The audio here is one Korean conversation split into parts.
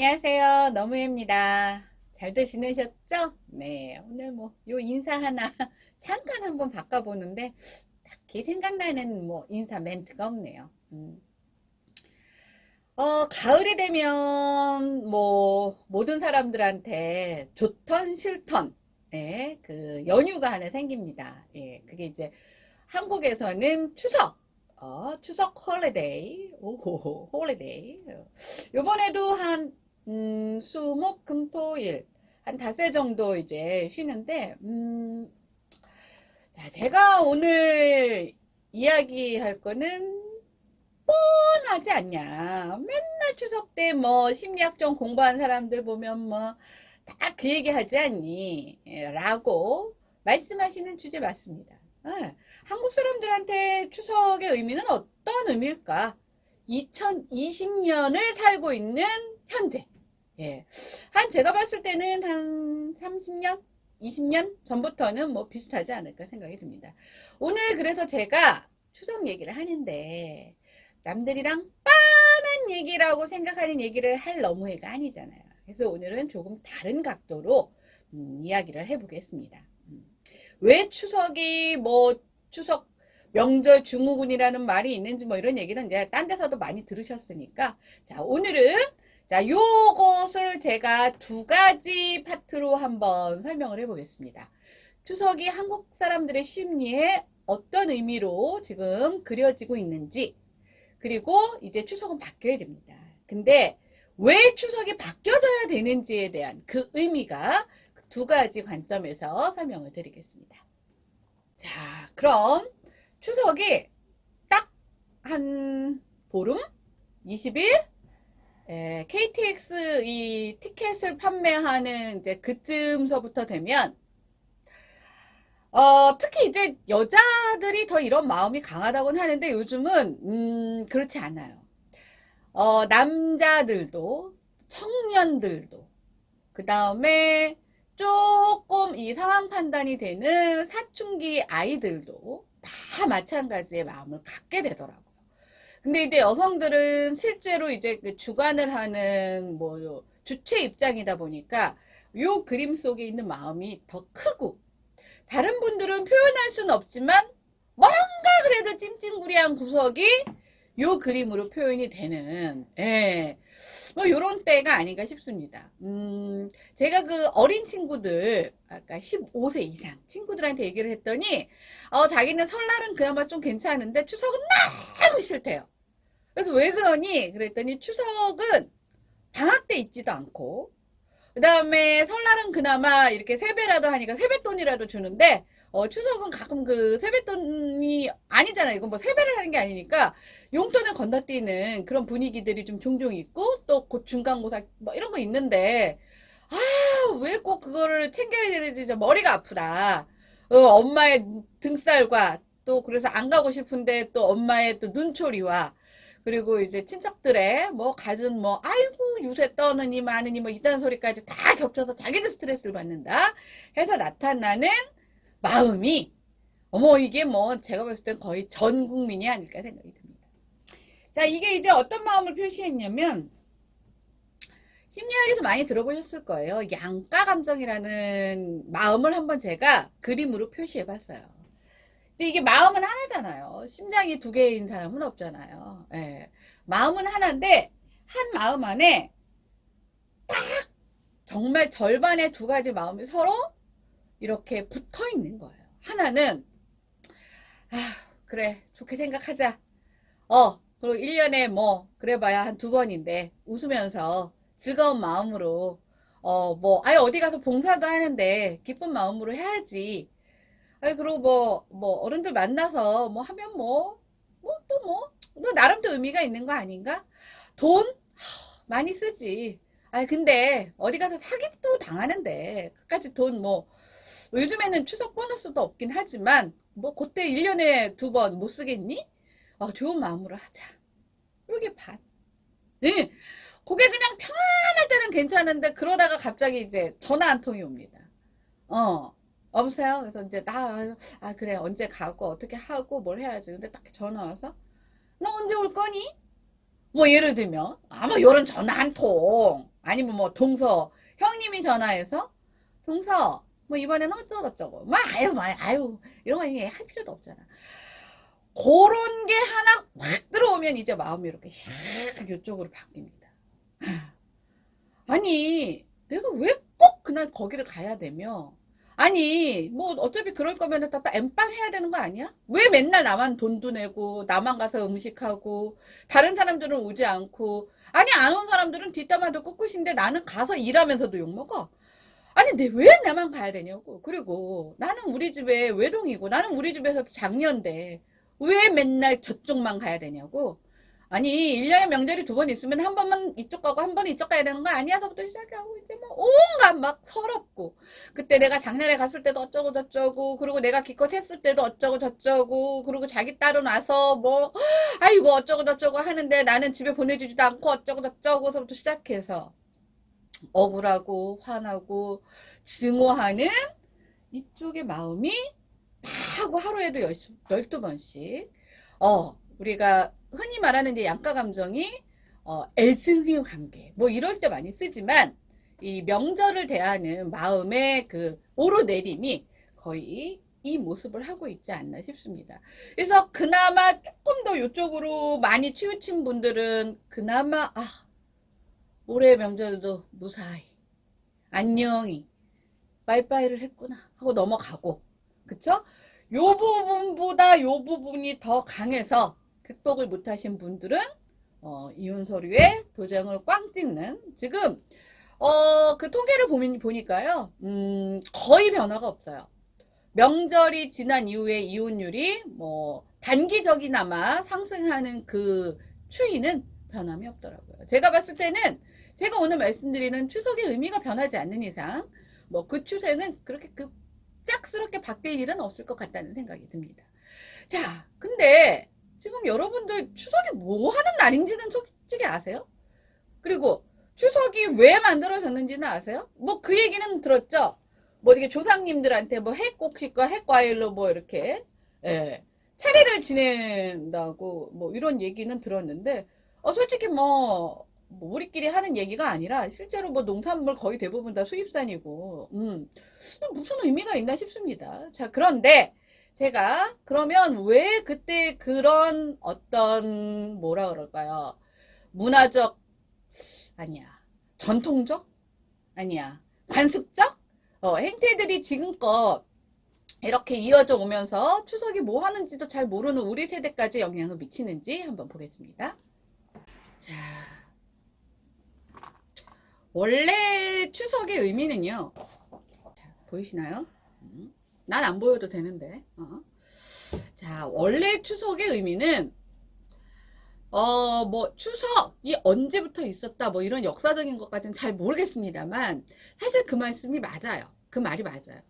안녕하세요. 너무입니다. 잘들 지내셨죠? 네, 오늘 요 인사 하나 잠깐 한번 바꿔보는데 딱히 생각나는 인사 멘트가 없네요. 가을이 되면 모든 사람들한테 좋던 싫던 그 연휴가 하나 생깁니다. 예, 그게 이제 한국에서는 추석 홀리데이, 오호, 홀리데이. 요번에도 수, 목, 금, 토, 일, 한 닷새 정도 이제 쉬는데, 자, 제가 오늘 이야기할 거는 뻔하지 않냐. 맨날 추석 때 심리학 좀 공부한 사람들 보면 다 그 얘기 하지 않니? 라고 말씀하시는 주제 맞습니다. 한국 사람들한테 추석의 의미는 어떤 의미일까? 2020년을 살고 있는 현재. 예. 제가 봤을 때는 한 30년? 20년 전부터는 비슷하지 않을까 생각이 듭니다. 오늘 그래서 제가 추석 얘기를 하는데, 남들이랑 뻔한 얘기라고 생각하는 얘기를 할 너무해가 아니잖아요. 그래서 오늘은 조금 다른 각도로 이야기를 해보겠습니다. 왜 추석이 추석 명절 증후군이라는 말이 있는지 이런 얘기는 이제 딴 데서도 많이 들으셨으니까, 자, 오늘은 요것을 제가 두 가지 파트로 한번 설명을 해보겠습니다. 추석이 한국 사람들의 심리에 어떤 의미로 지금 그려지고 있는지, 그리고 이제 추석은 바뀌어야 됩니다. 근데 왜 추석이 바뀌어져야 되는지에 대한 그 의미가 두 가지 관점에서 설명을 드리겠습니다. 자, 그럼 추석이 딱 한 보름? 20일? KTX 이 티켓을 판매하는 이제 그쯤서부터 되면 특히 이제 여자들이 더 이런 마음이 강하다고는 하는데 요즘은 그렇지 않아요. 남자들도 청년들도 그 다음에 조금 이 상황 판단이 되는 사춘기 아이들도 다 마찬가지의 마음을 갖게 되더라고요. 근데 이제 여성들은 실제로 이제 그 주관을 하는 주체 입장이다 보니까 요 그림 속에 있는 마음이 더 크고, 다른 분들은 표현할 수는 없지만 뭔가 그래도 찡찡구리한 구석이 요 그림으로 표현이 되는, 요런 때가 아닌가 싶습니다. 제가 그 어린 친구들, 아까 15세 이상 친구들한테 얘기를 했더니, 자기는 설날은 그나마 좀 괜찮은데 추석은 너무 싫대요. 그래서 왜 그러니? 그랬더니 추석은 방학 때 있지도 않고, 그 다음에 설날은 그나마 이렇게 세배라도 하니까 세뱃돈이라도 주는데, 추석은 가끔 그 세뱃돈이 아니잖아요. 이건 세배를 하는 게 아니니까 용돈을 건너뛰는 그런 분위기들이 좀 종종 있고, 또 곧 중간고사 이런 거 있는데, 왜 꼭 그거를 챙겨야 되는지 진짜 머리가 아프다. 엄마의 등살과 또 그래서 안 가고 싶은데 또 엄마의 또 눈초리와, 그리고 이제 친척들의 가진 아이고 유세 떠느니 마느니 이딴 소리까지 다 겹쳐서 자기들 스트레스를 받는다 해서 나타나는 마음이, 이게 제가 봤을 땐 거의 전 국민이 아닐까 생각이 듭니다. 자, 이게 이제 어떤 마음을 표시했냐면, 심리학에서 많이 들어보셨을 거예요. 양가 감정이라는 마음을 한번 제가 그림으로 표시해 봤어요. 이제 이게 마음은 하나잖아요. 심장이 두 개인 사람은 없잖아요. 예. 마음은 하나인데, 한 마음 안에 딱 정말 절반의 두 가지 마음이 서로 이렇게 붙어 있는 거예요. 하나는, 그래, 좋게 생각하자. 그리고 1년에 그래봐야 한 두 번인데, 웃으면서 즐거운 마음으로, 어디 가서 봉사도 하는데, 기쁜 마음으로 해야지. 그리고 어른들 만나서 하면 또 나름 또 의미가 있는 거 아닌가? 돈? 많이 쓰지. 근데 어디 가서 사기도 당하는데, 그까지 돈 요즘에는 추석 보너스도 없긴 하지만, 그때 1년에 두 번 못 쓰겠니? 좋은 마음으로 하자. 요게 반. 네. 그게 그냥 평안할 때는 괜찮은데, 그러다가 갑자기 이제 전화 한 통이 옵니다. 여보세요? 그래서 이제 그래, 언제 가고, 어떻게 하고, 뭘 해야지. 근데 딱 전화 와서, 너 언제 올 거니? 예를 들면, 아마 요런 전화 한 통. 아니면 뭐 동서 형님이 전화해서 동서 뭐 이번에는 어쩌고저쩌고 아유 이런 거 할 필요도 없잖아. 그런 게 하나 확 들어오면 이제 마음이 이렇게 샥 이쪽으로 바뀝니다. 아니 내가 왜 꼭 그날 거기를 가야 되며, 아니 뭐 어차피 그럴 거면 또 엠빵 해야 되는 거 아니야? 왜 맨날 나만 돈도 내고 나만 가서 음식하고 다른 사람들은 오지 않고, 아니 안 온 사람들은 뒷담화도 꿋꿋인데 나는 가서 일하면서도 욕먹어. 아니 왜 나만 가야 되냐고. 그리고 나는 우리 집에 외동이고 나는 우리 집에서도 장녀인데 왜 맨날 저쪽만 가야 되냐고. 아니 1년에 명절이 2번 있으면 한 번만 이쪽 가고 한 번 이쪽 가야 되는 거 아니야?서부터 시작하고 이제 뭐 온갖 막 서럽고, 그때 내가 작년에 갔을 때도 어쩌고 저쩌고, 그리고 내가 기껏 했을 때도 어쩌고 저쩌고, 그리고 자기 딸은 와서 뭐 아이고 어쩌고 저쩌고 하는데 나는 집에 보내주지도 않고 어쩌고 저쩌고서부터 시작해서 억울하고 화나고 증오하는 이쪽의 마음이 다 하고 하루에도 12번씩 우리가 흔히 말하는 이제 양가 감정이 애증의 관계 뭐 이럴 때 많이 쓰지만, 이 명절을 대하는 마음의 그 오르내림이 거의 이 모습을 하고 있지 않나 싶습니다. 그래서 그나마 조금 더 이쪽으로 많이 치우친 분들은 그나마 올해 명절도 무사히 안녕히 빠이빠이를 했구나 하고 넘어가고, 그쵸? 요 부분보다 요 부분이 더 강해서 극복을 못하신 분들은 이혼 서류에 도장을 꽝 찍는, 지금 그 통계를 보니까요 거의 변화가 없어요. 명절이 지난 이후에 이혼율이 뭐 단기적이나마 상승하는 그 추이는 변함이 없더라고요. 제가 봤을 때는 제가 오늘 말씀드리는 추석의 의미가 변하지 않는 이상 뭐 그 추세는 그렇게 급작스럽게 바뀔 일은 없을 것 같다는 생각이 듭니다. 자, 근데 지금 여러분들 추석이 뭐 하는 날인지는 솔직히 아세요? 그리고 추석이 왜 만들어졌는지는 아세요? 뭐 그 얘기는 들었죠? 뭐 이렇게 조상님들한테 뭐 핵곡식과 핵과일로 뭐 이렇게 차례를 지낸다고 뭐 이런 얘기는 들었는데, 솔직히 뭐 우리끼리 하는 얘기가 아니라 실제로 뭐 농산물 거의 대부분 다 수입산이고 무슨 의미가 있나 싶습니다. 자, 그런데 제가 그러면 왜 그때 그런 어떤 뭐라 그럴까요? 문화적 아니야, 전통적 아니야, 관습적 행태들이 지금껏 이렇게 이어져 오면서 추석이 뭐 하는지도 잘 모르는 우리 세대까지 영향을 미치는지 한번 보겠습니다. 자, 원래 추석의 의미는요, 보이시나요? 난 안 보여도 되는데. 자, 원래 추석의 의미는 뭐 추석이 언제부터 있었다 뭐 이런 역사적인 것까지는 잘 모르겠습니다만 사실 그 말씀이 맞아요. 그 말이 맞아요.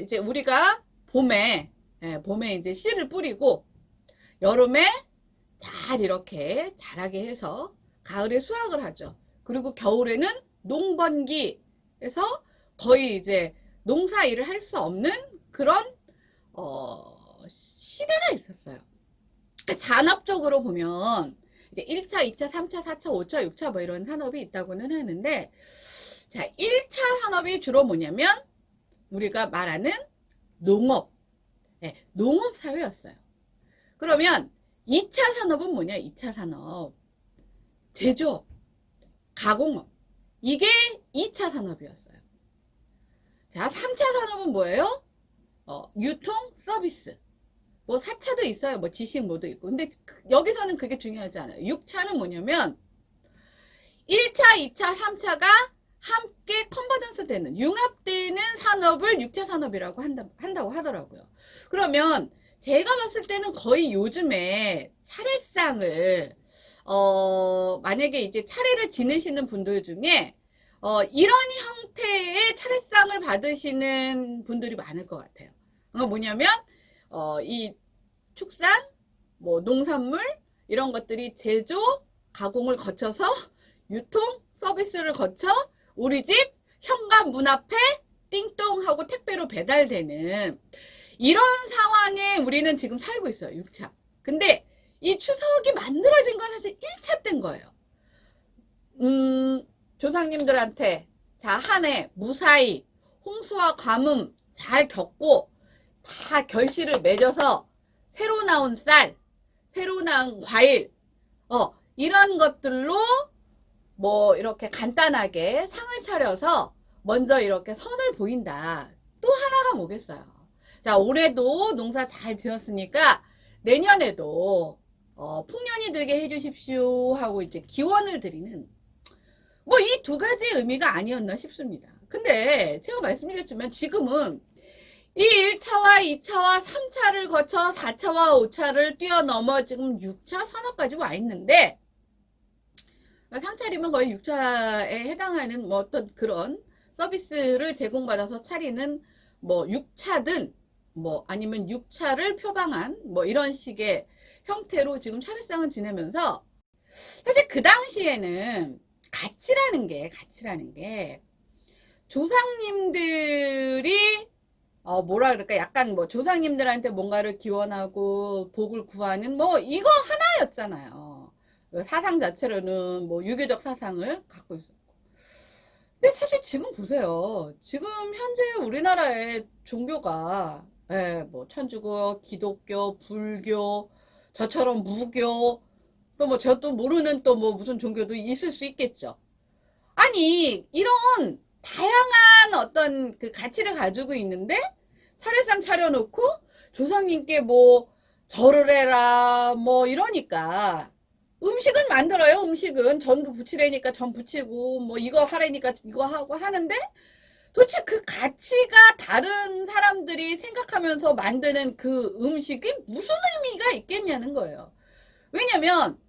이제 우리가 봄에 이제 씨를 뿌리고 여름에 잘 이렇게 자라게 해서 가을에 수확을 하죠. 그리고 겨울에는 농번기에서 거의 이제 농사 일을 할 수 없는 그런 시대가 있었어요. 산업적으로 보면 이제 1차, 2차, 3차, 4차, 5차, 6차 뭐 이런 산업이 있다고는 하는데, 자, 1차 산업이 주로 뭐냐면 우리가 말하는 농업, 농업 사회였어요. 그러면 2차 산업은 뭐냐? 2차 산업, 제조업, 가공업, 이게 2차 산업이었어요. 자, 3차 산업은 뭐예요? 유통, 서비스. 뭐 4차도 있어요. 뭐 지식 뭐도 있고. 근데 여기서는 그게 중요하지 않아요. 6차는 뭐냐면 1차, 2차, 3차가 함께 컨버전스 되는, 융합되는 산업을 6차 산업이라고 한다고 하더라고요. 그러면 제가 봤을 때는 거의 요즘에 차례상을 만약에 이제 차례를 지내시는 분들 중에 이런 형태의 차례상을 받으시는 분들이 많을 것 같아요. 뭐냐면 이 축산, 뭐 농산물 이런 것들이 제조, 가공을 거쳐서 유통, 서비스를 거쳐 우리 집 현관 문 앞에 띵동 하고 택배로 배달되는 이런 상황에 우리는 지금 살고 있어요. 6차. 근데 이 추석이 만들어진 건 사실 1차 때인 거예요. 조상님들한테 자, 한 해 무사히 홍수와 가뭄 잘 겪고 다 결실을 맺어서 새로 나온 쌀, 새로 나온 과일, 이런 것들로 뭐 이렇게 간단하게 상을 차려서 먼저 이렇게 선을 보인다. 또 하나가 뭐겠어요. 자, 올해도 농사 잘 지었으니까 내년에도 풍년이 들게 해주십시오 하고 이제 기원을 드리는 뭐 이 두 가지 의미가 아니었나 싶습니다. 근데 제가 말씀드렸지만 지금은 이 1차와 2차와 3차를 거쳐 4차와 5차를 뛰어넘어 지금 6차 산업까지 와 있는데 상차림은 거의 6차에 해당하는 뭐 어떤 그런 서비스를 제공받아서 차리는 뭐 6차든 뭐 아니면 6차를 표방한 뭐 이런 식의 형태로 지금 차례상을 지내면서 사실 그 당시에는 가치라는 게 조상님들이 뭐라 그럴까 약간 뭐 조상님들한테 뭔가를 기원하고 복을 구하는 뭐 이거 하나였잖아요. 사상 자체로는 뭐 유교적 사상을 갖고 있었고. 근데 사실 지금 보세요. 지금 현재 우리나라의 종교가 뭐 천주교, 기독교, 불교, 저처럼 무교, 또 뭐 저도 모르는 또 뭐 무슨 종교도 있을 수 있겠죠. 아니 이런 다양한 어떤 그 가치를 가지고 있는데 차례상 차려놓고 조상님께 뭐 절을 해라 뭐 이러니까 음식은 만들어요. 음식은 전도 부치래니까 전 부치고 뭐 이거 하래니까 이거 하고 하는데 도대체 그 가치가 다른 사람들이 생각하면서 만드는 그 음식이 무슨 의미가 있겠냐는 거예요. 왜냐면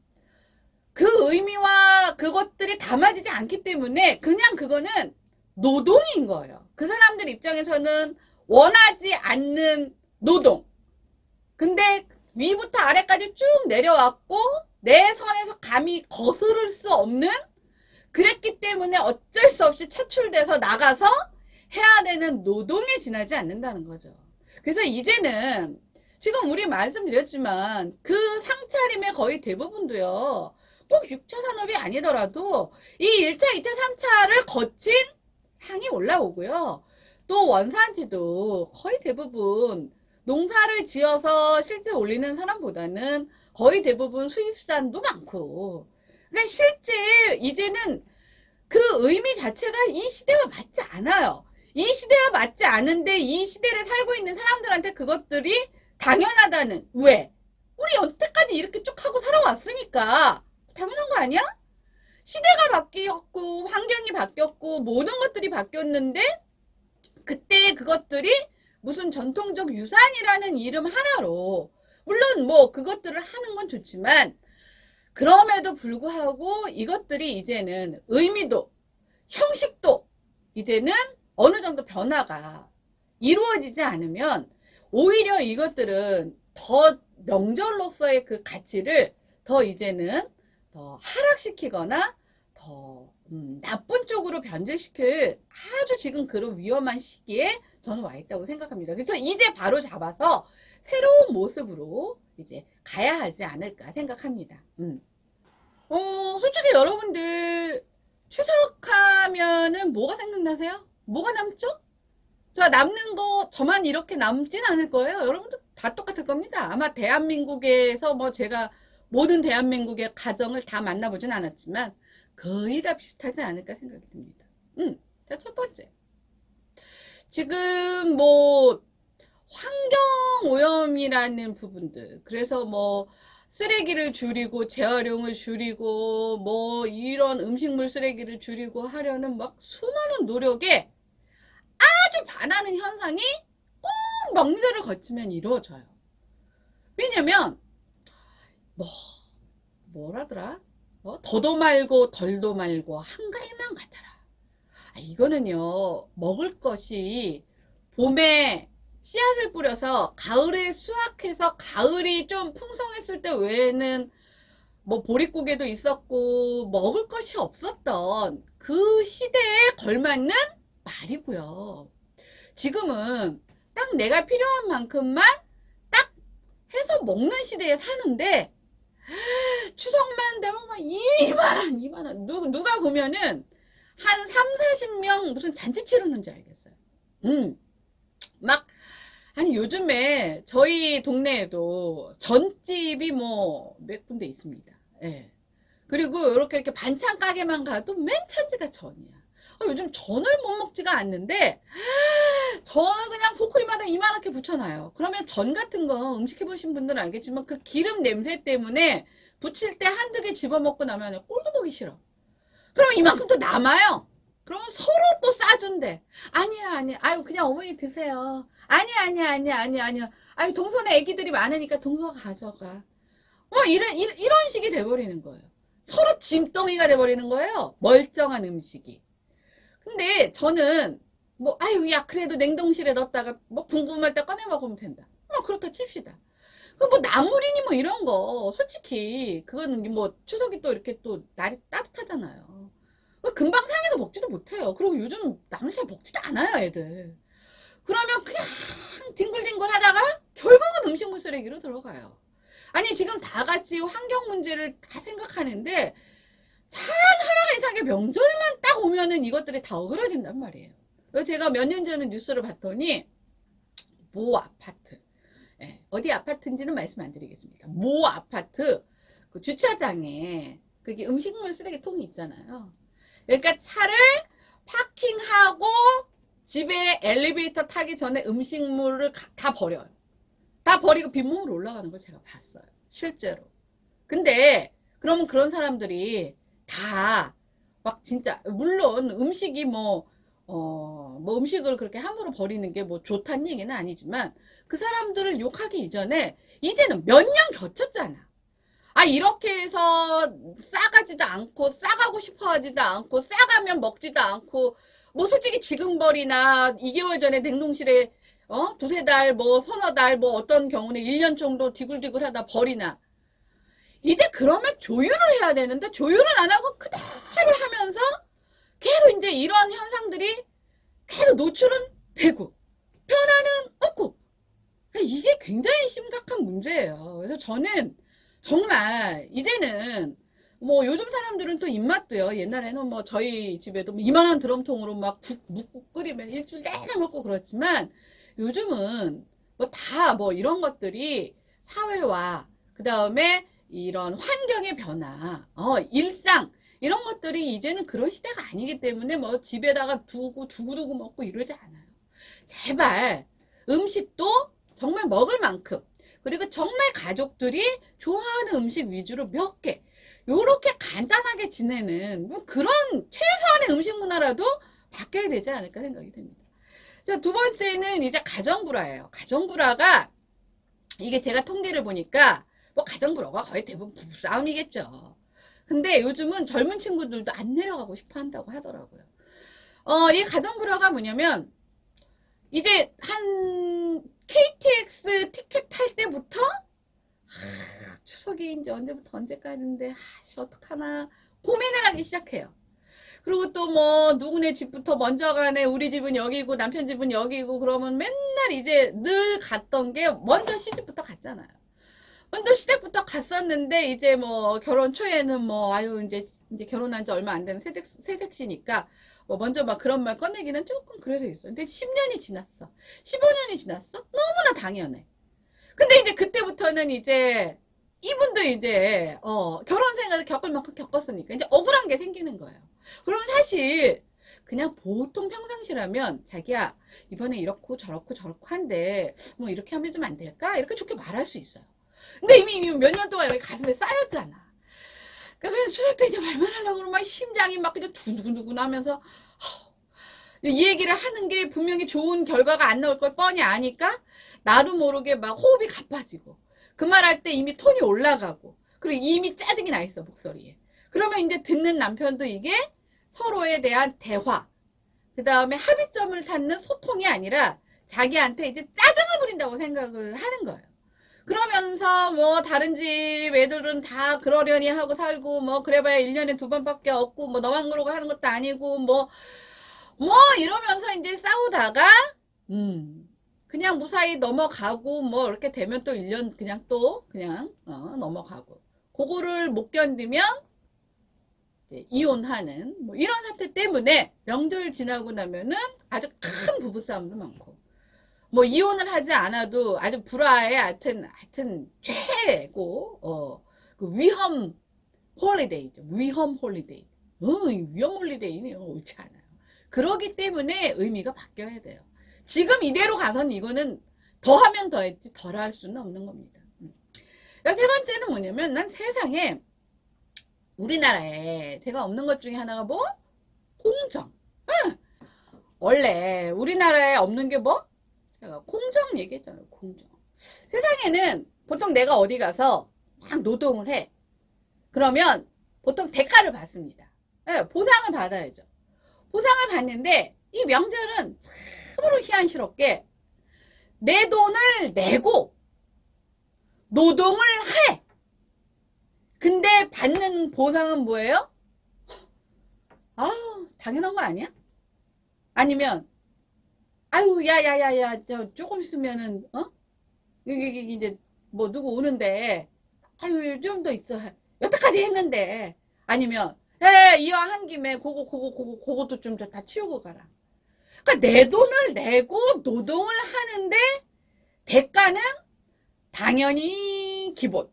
그 의미와 그것들이 담아지지 않기 때문에 그냥 그거는 노동인 거예요. 그 사람들 입장에서는 원하지 않는 노동. 근데 위부터 아래까지 쭉 내려왔고 내 선에서 감히 거스를 수 없는 그랬기 때문에 어쩔 수 없이 차출돼서 나가서 해야 되는 노동에 지나지 않는다는 거죠. 그래서 이제는 지금 우리 말씀드렸지만 그 상차림의 거의 대부분도요. 꼭 6차 산업이 아니더라도 이 1차, 2차, 3차를 거친 상이 올라오고요. 또 원산지도 거의 대부분 농사를 지어서 실제 올리는 사람보다는 거의 대부분 수입산도 많고. 그러니까 실제 이제는 그 의미 자체가 이 시대와 맞지 않아요. 이 시대와 맞지 않은데 이 시대를 살고 있는 사람들한테 그것들이 당연하다는. 왜? 우리 여태까지 이렇게 쭉 하고 살아왔으니까 당연한 거 아니야? 시대가 바뀌었고 환경이 바뀌었고 모든 것들이 바뀌었는데 그때 그것들이 무슨 전통적 유산이라는 이름 하나로 물론 뭐 그것들을 하는 건 좋지만 그럼에도 불구하고 이것들이 이제는 의미도 형식도 이제는 어느 정도 변화가 이루어지지 않으면 오히려 이것들은 더 명절로서의 그 가치를 더 이제는 더 하락시키거나 더 나쁜 쪽으로 변질시킬 아주 지금 그런 위험한 시기에 저는 와 있다고 생각합니다. 그래서 이제 바로 잡아서 새로운 모습으로 이제 가야 하지 않을까 생각합니다. 솔직히 여러분들 추석하면은 뭐가 생각나세요? 뭐가 남죠? 저 남는 거 저만 이렇게 남진 않을 거예요. 여러분들 다 똑같을 겁니다. 아마 대한민국에서 뭐 제가 모든 대한민국의 가정을 다 만나보진 않았지만 거의 다 비슷하지 않을까 생각이 듭니다. 자, 첫 번째. 지금 뭐 환경오염이라는 부분들. 그래서 뭐 쓰레기를 줄이고 재활용을 줄이고 뭐 이런 음식물 쓰레기를 줄이고 하려는 막 수많은 노력에 아주 반하는 현상이 꼭 명리들을 거치면 이루어져요. 왜냐면 뭐라더라? 더도 말고 덜도 말고 한가위만 같아라. 이거는요 먹을 것이 봄에 씨앗을 뿌려서 가을에 수확해서 가을이 좀 풍성했을 때 외에는 뭐 보릿고개도 있었고 먹을 것이 없었던 그 시대에 걸맞는 말이고요. 지금은 딱 내가 필요한 만큼만 딱 해서 먹는 시대에 사는데 추석만 되면 막 2만 원. 누가 보면은 한 3, 40명 무슨 잔치 치르는 줄 알겠어요. 막, 아니, 요즘에 저희 동네에도 전집이 뭐 몇 군데 있습니다. 예. 그리고 이렇게 반찬 가게만 가도 맨 천지가 전이야. 요즘 전을 못 먹지가 않는데, 전을 그냥 소쿠리마다 이만하게 붙여놔요. 그러면 전 같은 거 음식 해보신 분들은 알겠지만 그 기름 냄새 때문에 붙일 때 한두 개 집어먹고 나면 꼴도 보기 싫어. 그러면 이만큼 또 남아요. 그러면 서로 또 싸준대. 아니야. 아유, 그냥 어머니 드세요. 아니야. 아유, 동선에 애기들이 많으니까 동서 가져가. 이런 식이 돼버리는 거예요. 서로 짐덩이가 돼버리는 거예요. 멀쩡한 음식이. 근데 저는 아유, 야, 그래도 냉동실에 넣었다가 궁금할 때 꺼내 먹으면 된다. 그렇다 칩시다. 나물이니 이런 거, 솔직히, 그건 추석이 또 이렇게 또 날이 따뜻하잖아요. 금방 상해서 먹지도 못해요. 그리고 요즘 나물 잘 먹지도 않아요, 애들. 그러면 그냥 뒹굴뒹굴 하다가 결국은 음식물 쓰레기로 들어가요. 아니, 지금 다 같이 환경 문제를 다 생각하는데, 참 하나가 이상하게 명절만 딱 오면은 이것들이 다 어그러진단 말이에요. 제가 몇 년 전에 뉴스를 봤더니 모 아파트, 어디 아파트인지는 말씀 안 드리겠습니다. 모 아파트 그 주차장에 그게 음식물 쓰레기통이 있잖아요. 그러니까 차를 파킹하고 집에 엘리베이터 타기 전에 음식물을 다 버려요. 다 버리고 빈몸으로 올라가는 걸 제가 봤어요. 실제로. 근데 그러면 그런 사람들이 다 막 진짜 물론 음식이 음식을 그렇게 함부로 버리는 게 좋다는 얘기는 아니지만 그 사람들을 욕하기 이전에 이제는 몇 년 겨쳤잖아. 이렇게 해서 싸가지도 않고 싸가고 싶어 하지도 않고 싸가면 먹지도 않고 솔직히 지금 버리나 2개월 전에 냉동실에 두세 달 서너 달 어떤 경우는 1년 정도 디굴디굴 하다 버리나 이제 그러면 조율을 해야 되는데 조율은 안 하고 그대로 하면서 계속 이제 이런 현상들이 계속 노출은 되고 변화는 없고 이게 굉장히 심각한 문제예요. 그래서 저는 정말 이제는 요즘 사람들은 또 입맛도요. 옛날에는 저희 집에도 이만한 드럼통으로 묵국 끓이면 일주일 내내 먹고 그렇지만 요즘은 다 이런 것들이 사회와 그 다음에 이런 환경의 변화, 일상 이런 것들이 이제는 그런 시대가 아니기 때문에 집에다가 두고 먹고 이러지 않아요. 제발 음식도 정말 먹을 만큼 그리고 정말 가족들이 좋아하는 음식 위주로 몇 개 요렇게 간단하게 지내는 그런 최소한의 음식 문화라도 바뀌어야 되지 않을까 생각이 됩니다. 자, 두 번째는 이제 가정불화예요. 가정불화가 이게 제가 통계를 보니까 가정불화가 거의 대부분 부부싸움이겠죠. 근데 요즘은 젊은 친구들도 안 내려가고 싶어 한다고 하더라고요. 이 가정불화가 뭐냐면 이제 한 KTX 티켓 탈 때부터 추석이 이제 언제부터 언제까지인데 어떡하나 고민을 하기 시작해요. 그리고 또 누구네 집부터 먼저 가네, 우리 집은 여기고 남편 집은 여기고 그러면 맨날 이제 늘 갔던 게 먼저 시집부터 갔잖아요. 먼저 시댁부터 갔었는데 이제 결혼 초에는 아유 이제 결혼한 지 얼마 안 되는 새색시니까 먼저 그런 말 꺼내기는 조금 그래서 있어. 근데 10년이 지났어. 15년이 지났어? 너무나 당연해. 근데 이제 그때부터는 이제 이분도 이제 결혼 생활을 겪을 만큼 겪었으니까 이제 억울한 게 생기는 거예요. 그럼 사실 그냥 보통 평상시라면 자기야 이번에 이렇고 저렇고 한데 이렇게 하면 좀 안 될까? 이렇게 좋게 말할 수 있어요. 근데 이미 몇 년 동안 여기 가슴에 쌓였잖아. 그래서 추석 때 이제 말만 하려고 그러면 심장이 그냥 두근두근 하면서 이 얘기를 하는 게 분명히 좋은 결과가 안 나올 걸 뻔히 아니까 나도 모르게 호흡이 가빠지고 그 말 할 때 이미 톤이 올라가고 그리고 이미 짜증이 나 있어 목소리에. 그러면 이제 듣는 남편도 이게 서로에 대한 대화 그 다음에 합의점을 찾는 소통이 아니라 자기한테 이제 짜증을 부린다고 생각을 하는 거예요. 그러면서 다른 집 애들은 다 그러려니 하고 살고 그래봐야 1년에 2번밖에 없고 너만 그러고 하는 것도 아니고 이러면서 이제 싸우다가 그냥 무사히 넘어가고 이렇게 되면 또 1년 그냥 넘어가고 그거를 못 견디면 이제 이혼하는 뭐 이런 사태 때문에 명절 지나고 나면은 아주 큰 부부싸움도 많고, 뭐 이혼을 하지 않아도 아주 불화의 하여튼 최고 그 위험 홀리데이죠. 위험 홀리데이. 위험 홀리데이는 옳지 않아요. 그러기 때문에 의미가 바뀌어야 돼요. 지금 이대로 가서는 이거는 더하면 더했지 덜 할 수는 없는 겁니다. 세 번째는 뭐냐면, 난 세상에 우리나라에 제가 없는 것 중에 하나가 뭐? 공정. 원래 우리나라에 없는 게 뭐? 제가 공정 얘기했잖아요. 공정. 세상에는 보통 내가 어디 가서 막 노동을 해. 그러면 보통 대가를 받습니다. 보상을 받아야죠. 보상을 받는데 이 명절은 참으로 희한스럽게 내 돈을 내고 노동을 해. 근데 받는 보상은 뭐예요? 아우, 당연한 거 아니야? 아니면 아유, 야야야야, 저 조금 있으면은 이게 이제 뭐 누구 오는데 아유, 좀 더 있어. 여태까지 했는데. 아니면 이왕 한 김에 그것도 좀 다 치우고 가라. 그러니까 내 돈을 내고 노동을 하는데 대가는 당연히 기본.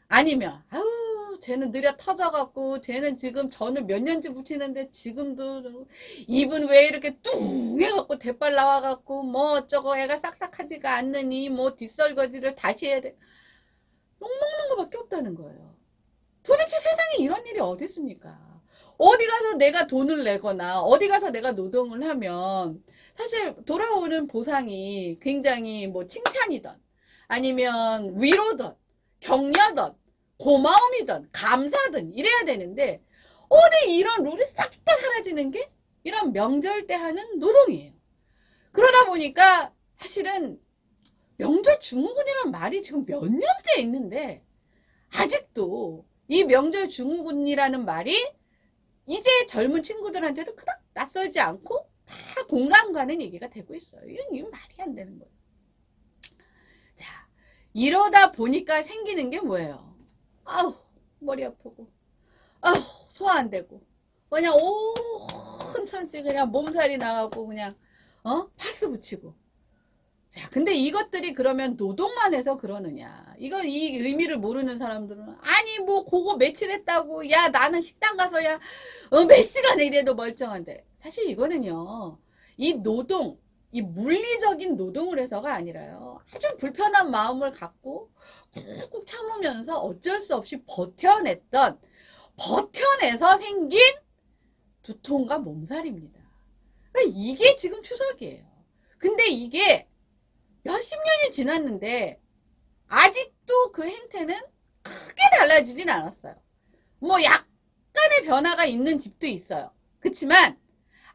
아니면 아우, 쟤는 느려 터져갖고 쟤는 지금 전을 몇 년째 붙이는데 지금도 입은 왜 이렇게 뚱 해갖고 대빨 나와갖고 뭐 어쩌고 애가 싹싹하지가 않느니 뭐 뒷설거지를 다시 해야 돼. 욕먹는 거밖에 없다는 거예요. 도대체 세상에 이런 일이 어디 있습니까? 어디 가서 내가 돈을 내거나 어디 가서 내가 노동을 하면 사실 돌아오는 보상이 굉장히 뭐 칭찬이든 아니면 위로든 격려든 고마움이든 감사든 이래야 되는데, 어디 이런 룰이 싹 다 사라지는 게 이런 명절 때 하는 노동이에요. 그러다 보니까 사실은 명절 증후군이라는 말이 지금 몇 년째 있는데 아직도 이 명절 증후군이라는 말이 이제 젊은 친구들한테도 그닥 낯설지 않고 다 공감 가는 얘기가 되고 있어요. 이건 말이 안 되는 거예요. 자, 이러다 보니까 생기는 게 뭐예요? 아우, 머리 아프고, 아우, 소화 안 되고, 그냥 온 천지 그냥 몸살이 나가고 그냥 파스 붙이고. 자, 근데 이것들이 그러면 노동만 해서 그러느냐? 이건 이 의미를 모르는 사람들은 아니 뭐 그거 며칠 했다고, 야 나는 식당 가서 야 몇 시간에 이래도 멀쩡한데. 사실 이거는요, 이 노동, 이 물리적인 노동을 해서가 아니라요, 아주 불편한 마음을 갖고 꾹꾹 참으면서 어쩔 수 없이 버텨내서 생긴 두통과 몸살입니다. 그러니까 이게 지금 추석이에요. 근데 이게 몇십 년이 지났는데 아직도 그 행태는 크게 달라지진 않았어요. 뭐 약간의 변화가 있는 집도 있어요. 그렇지만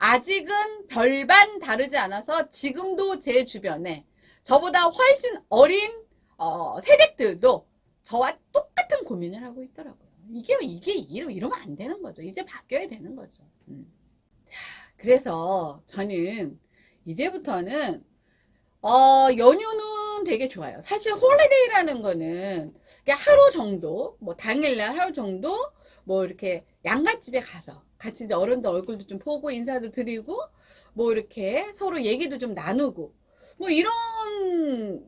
아직은 별반 다르지 않아서 지금도 제 주변에 저보다 훨씬 어린 세댁들도 저와 똑같은 고민을 하고 있더라고요. 이게 이러면 안 되는 거죠. 이제 바뀌어야 되는 거죠. 자, 그래서 저는 이제부터는 연휴는 되게 좋아요. 사실 홀리데이라는 거는 하루 정도, 뭐 당일날 하루 정도 뭐 이렇게 양갓집에 가서 같이 이제 어른들 얼굴도 좀 보고 인사도 드리고 뭐 이렇게 서로 얘기도 좀 나누고 뭐 이런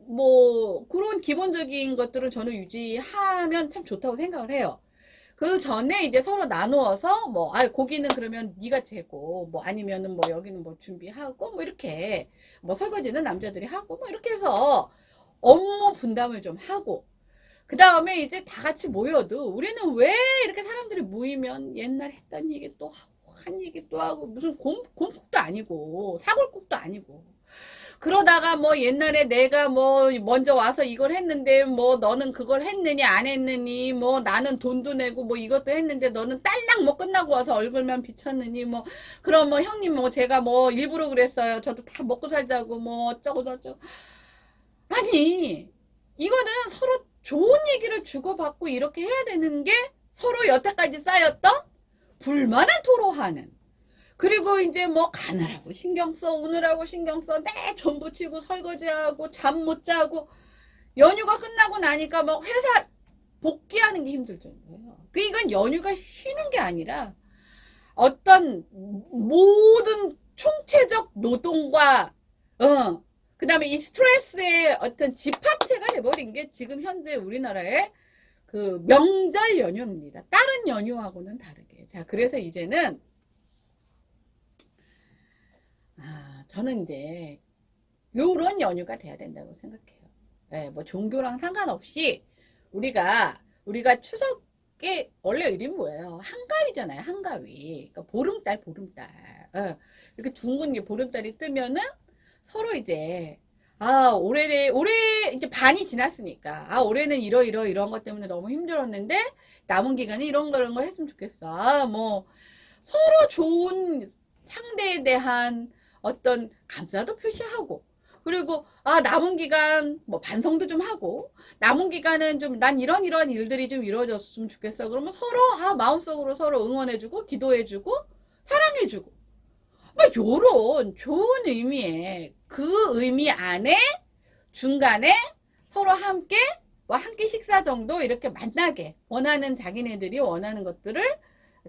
뭐 그런 기본적인 것들을 저는 유지하면 참 좋다고 생각을 해요. 그 전에 이제 서로 나누어서 뭐 고기는 그러면 네가 재고 뭐 아니면은 뭐 여기는 뭐 준비하고 뭐 이렇게 뭐 설거지는 남자들이 하고 뭐 이렇게 해서 업무 분담을 좀 하고, 그 다음에 이제 다 같이 모여도 우리는 왜 이렇게 사람들이 모이면 옛날 했던 얘기 또 하고 한 얘기 또 하고 무슨 곰국도 아니고 사골국도 아니고 그러다가 뭐 옛날에 내가 뭐 먼저 와서 이걸 했는데 뭐 너는 그걸 했느니 안 했느니 뭐 나는 돈도 내고 뭐 이것도 했는데 너는 딸랑 뭐 끝나고 와서 얼굴만 비쳤느니 뭐 그럼 뭐 형님 뭐 제가 뭐 일부러 그랬어요. 저도 다 먹고 살자고 뭐 어쩌고 저쩌고. 아니 이거는 서로 좋은 얘기를 주고받고 이렇게 해야 되는 게 서로 여태까지 쌓였던 불만을 토로하는, 그리고 이제 뭐 가느라고 신경 써 오느라고 신경 써 내 전 부치고 설거지하고 잠 못 자고 연휴가 끝나고 나니까 막 회사 복귀하는 게 힘들 정도예요. 이건 연휴가 쉬는 게 아니라 어떤 모든 총체적 노동과 그 다음에 이 스트레스의 어떤 집합체가 돼버린 게 지금 현재 우리나라의 그 명절 연휴입니다. 다른 연휴하고는 다르게. 자, 그래서 이제는 저는 이제 요런 연휴가 돼야 된다고 생각해요. 네, 뭐 종교랑 상관없이 우리가 추석에 원래 이름이 뭐예요? 한가위잖아요. 한가위. 그러니까 보름달. 이렇게 둥근 게 보름달이 뜨면은 서로 이제 올해 이제 반이 지났으니까 올해는 이런 것 때문에 너무 힘들었는데 남은 기간에 이런 걸 했으면 좋겠어. 뭐 서로 좋은 상대에 대한 어떤 감사도 표시하고, 그리고 남은 기간 뭐 반성도 좀 하고, 남은 기간은 좀 난 이런 일들이 좀 이루어졌으면 좋겠어. 그러면 서로 마음속으로 서로 응원해주고 기도해주고 사랑해주고, 막 요런 좋은 의미의 그 의미 안에 중간에 서로 함께 한 끼 식사 정도 이렇게 만나게 자기네들이 원하는 것들을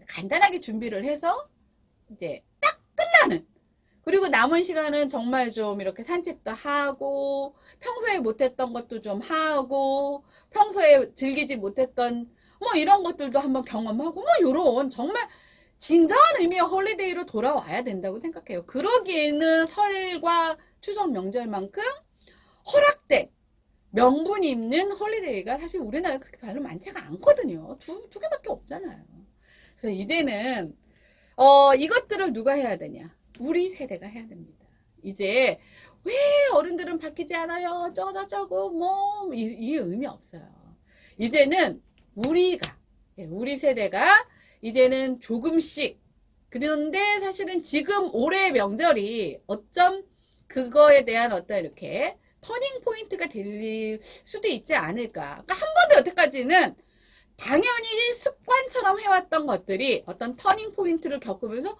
간단하게 준비를 해서 이제 딱 끝나는, 그리고 남은 시간은 정말 좀 이렇게 산책도 하고 평소에 못했던 것도 좀 하고 평소에 즐기지 못했던 뭐 이런 것들도 한번 경험하고 뭐 요런 정말 진정한 의미의 홀리데이로 돌아와야 된다고 생각해요. 그러기에는 설과 추석 명절만큼 허락된 명분 있는 홀리데이가 사실 우리나라에 그렇게 별로 많지가 않거든요. 두 개밖에 없잖아요. 그래서 이제는 이것들을 누가 해야 되냐? 우리 세대가 해야 됩니다. 이제 왜 어른들은 바뀌지 않아요? 저거 뭐 이 의미 없어요. 이제는 우리 세대가 이제는 조금씩, 그런데 사실은 지금 올해 명절이 어쩜 그거에 대한 어떤 이렇게 터닝 포인트가 될 수도 있지 않을까. 그러니까 한 번도 여태까지는 당연히 습관처럼 해왔던 것들이 어떤 터닝 포인트를 겪으면서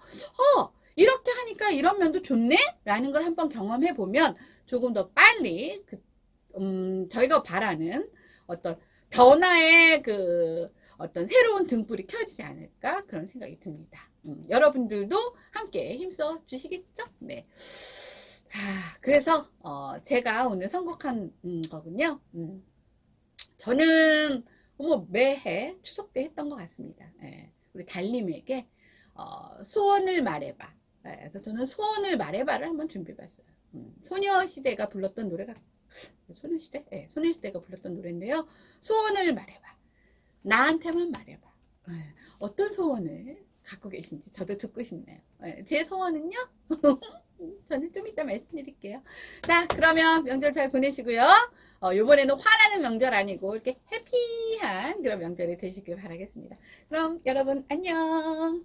이렇게 하니까 이런 면도 좋네? 라는 걸 한번 경험해 보면 조금 더 빨리 저희가 바라는 어떤 변화의 그 어떤 새로운 등불이 켜지지 않을까 그런 생각이 듭니다. 여러분들도 함께 힘써 주시겠죠? 네. 그래서 제가 오늘 선곡한 거군요. 저는 뭐 매해 추석 때 했던 것 같습니다. 예. 우리 달님에게 소원을 말해봐. 예. 그래서 저는 소원을 말해봐를 한번 준비해봤어요. 소녀시대가 불렀던 노래가 소녀시대? 예. 소녀시대가 불렀던 노래인데요. 소원을 말해봐. 나한테만 말해봐. 예. 어떤 소원을 갖고 계신지 저도 듣고 싶네요. 예. 제 소원은요? 저는 좀 이따 말씀드릴게요. 자, 그러면 명절 잘 보내시고요. 요번에는 화나는 명절 아니고 이렇게 해피한 그런 명절이 되시길 바라겠습니다. 그럼 여러분 안녕.